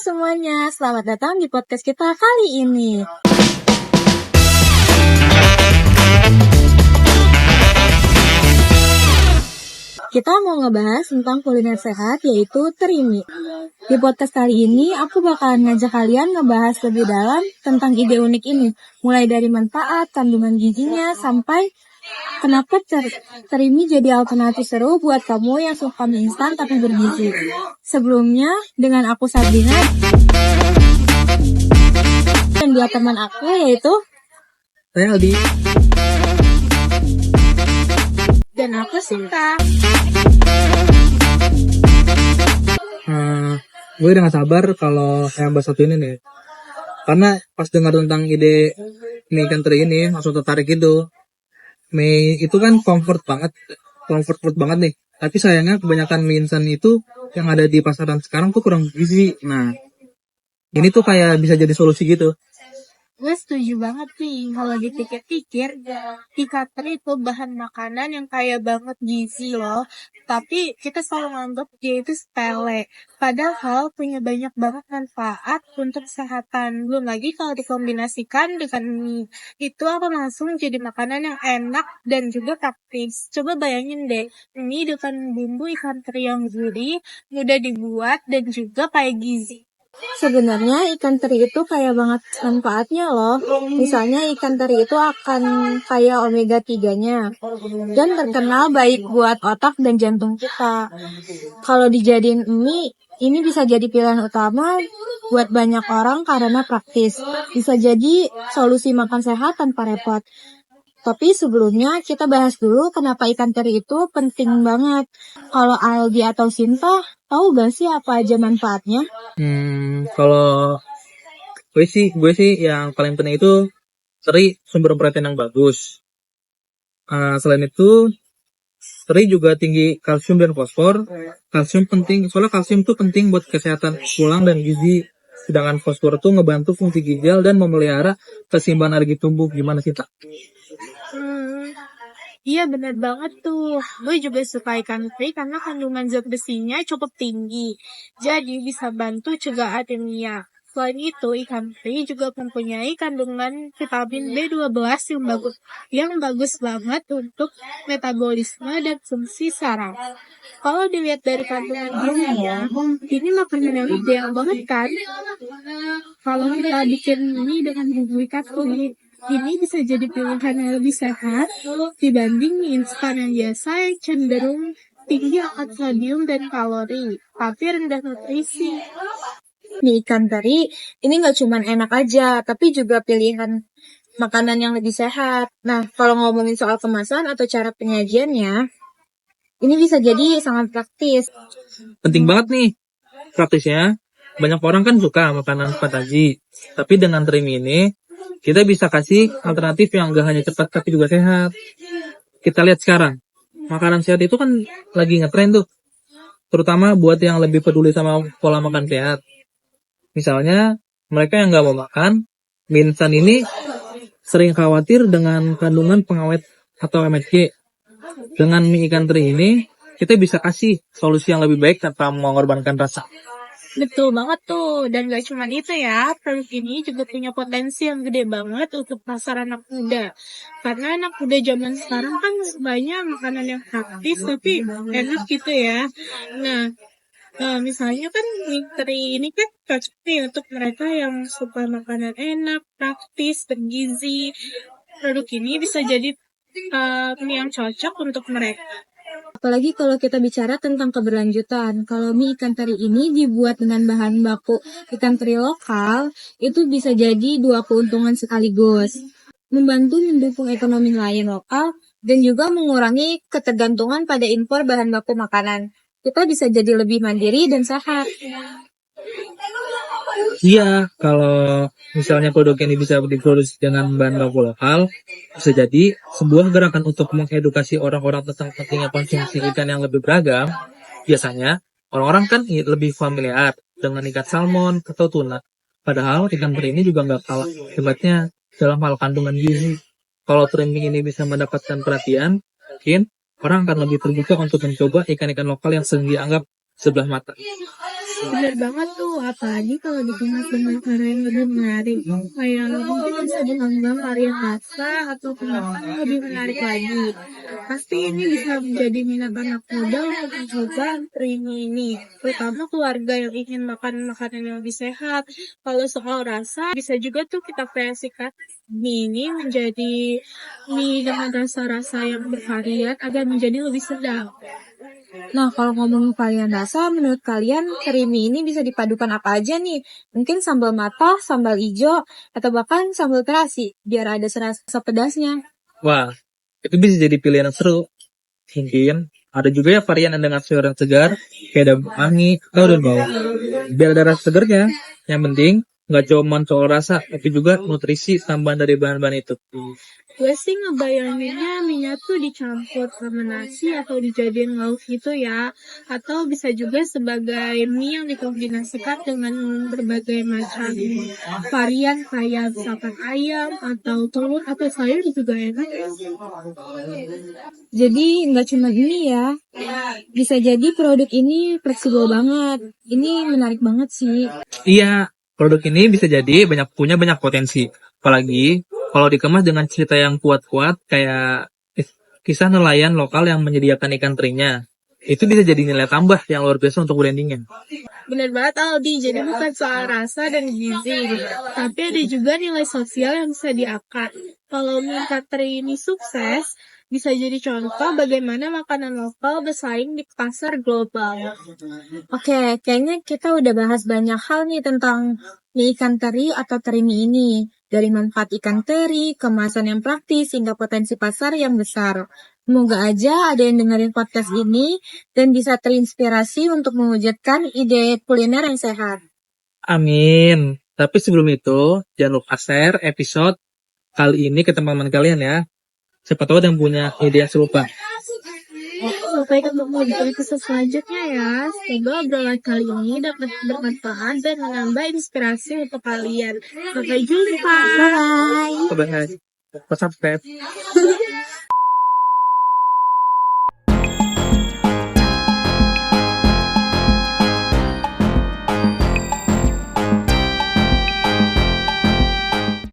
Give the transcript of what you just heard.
semuanya, selamat datang di podcast kita kali ini. Kita mau ngebahas tentang kuliner sehat, yaitu terimi. Di podcast kali ini, aku bakalan ngajak kalian ngebahas lebih dalam tentang ide unik ini. Mulai dari manfaat, kandungan gizinya, sampai kenapa terimi jadi alternatif seru buat kamu yang suka mie instan tapi bergizi. Sebelumnya, dengan aku Sabrina dan dua teman aku, yaitu saya Aldi dan aku Sinta. Gue udah gak sabar kalau yang bahas satu ini nih, karena pas dengar tentang ide mie ikan teri ini langsung tertarik gitu. Mie itu kan comfort food banget nih, tapi sayangnya kebanyakan mie instan itu yang ada di pasaran sekarang tuh kurang gizi. Nah, ini tuh kayak bisa jadi solusi gitu. Gue setuju banget nih, kalau dipikir-pikir, ikan teri itu bahan makanan yang kaya banget gizi loh. Tapi kita selalu nganggap dia itu sepele. Padahal punya banyak banget manfaat untuk kesehatan. Belum lagi kalau dikombinasikan dengan mie, itu akan langsung jadi makanan yang enak dan juga praktis. Coba bayangin deh, mie dengan bumbu ikan teri yang gurih, mudah dibuat, dan juga kaya gizi. Sebenarnya ikan teri itu kaya banget manfaatnya loh. Misalnya ikan teri itu akan kaya omega 3-nya dan terkenal baik buat otak dan jantung kita. Kalau dijadiin mie, ini bisa jadi pilihan utama buat banyak orang karena praktis. Bisa jadi solusi makan sehat tanpa repot. Tapi sebelumnya kita bahas dulu kenapa ikan teri itu penting banget. Kalau Aldi atau Sinta, tahu gak sih apa aja manfaatnya? Kalau gue sih yang paling penting itu teri sumber protein yang bagus. Selain itu, teri juga tinggi kalsium dan fosfor. Kalsium penting, soalnya kalsium tuh penting buat kesehatan tulang dan gizi. Sedangkan fosfor tuh ngebantu fungsi ginjal dan memelihara keseimbangan energi tubuh. Gimana sih, Tak? Iya benar banget tuh. Gue juga suka ikan teri karena kandungan zat besinya cukup tinggi. Jadi bisa bantu cegah anemia. Selain itu, ikan teri juga mempunyai kandungan vitamin B12 yang bagus banget untuk metabolisme dan fungsi saraf. Kalau dilihat dari kandungan gizinya, ini makanan yang ideal banget kan? Kalau kita bikin mie dengan bumbu ikan teri, ini bisa jadi pilihan yang lebih sehat dibanding mie instan yang biasa yang cenderung tinggi akan sodium dan kalori, tapi rendah nutrisi. Mie ikan teri ini nggak cuma enak aja, tapi juga pilihan makanan yang lebih sehat. Nah, kalau ngomongin soal kemasan atau cara penyajiannya, ini bisa jadi sangat praktis. Penting banget nih praktisnya. Banyak orang kan suka makanan cepat saji, tapi dengan terimi ini kita bisa kasih alternatif yang gak hanya cepat tapi juga sehat. Kita lihat sekarang, makanan sehat itu kan lagi ngetren tuh, terutama buat yang lebih peduli sama pola makan sehat. Misalnya, mereka yang gak mau makan mie instan ini sering khawatir dengan kandungan pengawet atau MSG. Dengan mie ikan teri ini, kita bisa kasih solusi yang lebih baik tanpa mengorbankan rasa. Betul banget tuh, dan gak cuma itu ya, produk ini juga punya potensi yang gede banget untuk pasar anak muda. Karena anak muda zaman sekarang kan banyak makanan yang praktis tapi enak gitu ya. Nah, misalnya kan mie teri ini kan cocok nih untuk mereka yang suka makanan enak, praktis, bergizi. Produk ini bisa jadi mie yang cocok untuk mereka. Apalagi kalau kita bicara tentang keberlanjutan. Kalau mie ikan teri ini dibuat dengan bahan baku ikan teri lokal, itu bisa jadi dua keuntungan sekaligus. Membantu mendukung ekonomi nelayan lokal dan juga mengurangi ketergantungan pada impor bahan baku makanan. Kita bisa jadi lebih mandiri dan sehat. Iya, kalau misalnya produk ini bisa diproduksi dengan bahan baku lokal, bisa jadi sebuah gerakan untuk mengedukasi orang-orang tentang pentingnya konsumsi ikan yang lebih beragam. Biasanya, orang-orang kan lebih familiar dengan ikan salmon atau tuna. Padahal ikan teri ini juga nggak kalah hebatnya dalam hal kandungan gizi. Kalau terimi ini bisa mendapatkan perhatian, mungkin orang akan lebih terbuka untuk mencoba ikan-ikan lokal yang sering dianggap sebelah mata. Bener banget tuh, apalagi kalau dikemas dengan cara yang lebih menarik. Kayak mungkin bisa diambang varian rasa atau kemasan yang lebih menarik lagi. Pasti ini bisa menjadi minat anak muda untuk mencoba trini ini. Terutama keluarga yang ingin makan makanan yang lebih sehat. Kalau soal rasa, bisa juga tuh kita kreasikan mie ini menjadi mie dengan rasa-rasa yang bervarian agar menjadi lebih sedap. Nah, kalau ngomongin varian rasa, menurut kalian teri mie ini bisa dipadukan apa aja nih? Mungkin sambal matah, sambal hijau, atau bahkan sambal terasi, biar ada rasa pedasnya. Wah, itu bisa jadi pilihan yang seru. Mungkin ada juga ya varian yang dengan sayur yang segar, kayak daun pelangi atau daun bawang. Biar ada rasa segarnya. Yang penting, nggak cuma soal rasa, tapi juga nutrisi tambahan dari bahan-bahan itu. Gue sih ngebayanginnya minyak tuh dicampur sama nasi atau dijadiin lauk gitu ya. Atau bisa juga sebagai mie yang dikombinasikan dengan berbagai macam varian kayak misalkan ayam atau telur atau sayur juga enak. Jadi nggak cuma ini ya, bisa jadi produk ini fleksibel banget. Ini menarik banget sih. Iya, produk ini bisa jadi punya banyak potensi. Apalagi kalau dikemas dengan cerita yang kuat-kuat kayak kisah nelayan lokal yang menyediakan ikan terinya. Itu bisa jadi nilai tambah yang luar biasa untuk brandingnya. Bener banget Aldi, jadi bukan soal rasa dan gizi, tapi ada juga nilai sosial yang bisa diangkat. Kalau mie teri ini sukses, bisa jadi contoh bagaimana makanan lokal bersaing di pasar global. Oke, kayaknya kita udah bahas banyak hal nih tentang mie ikan teri atau teri mie ini. Dari manfaat ikan teri, kemasan yang praktis, hingga potensi pasar yang besar. Semoga aja ada yang dengerin podcast ini dan bisa terinspirasi untuk mewujudkan ide kuliner yang sehat. Amin. Tapi sebelum itu, jangan lupa share episode kali ini ke teman-teman kalian ya. Siapa tahu ada yang punya ide yang serupa. Sampai ketemu di episode selanjutnya ya. Semoga obrolan kali ini dapat bermanfaat dan menambah inspirasi untuk kalian. Sampai jumpa. Bye! Bye-bye. Subscribe.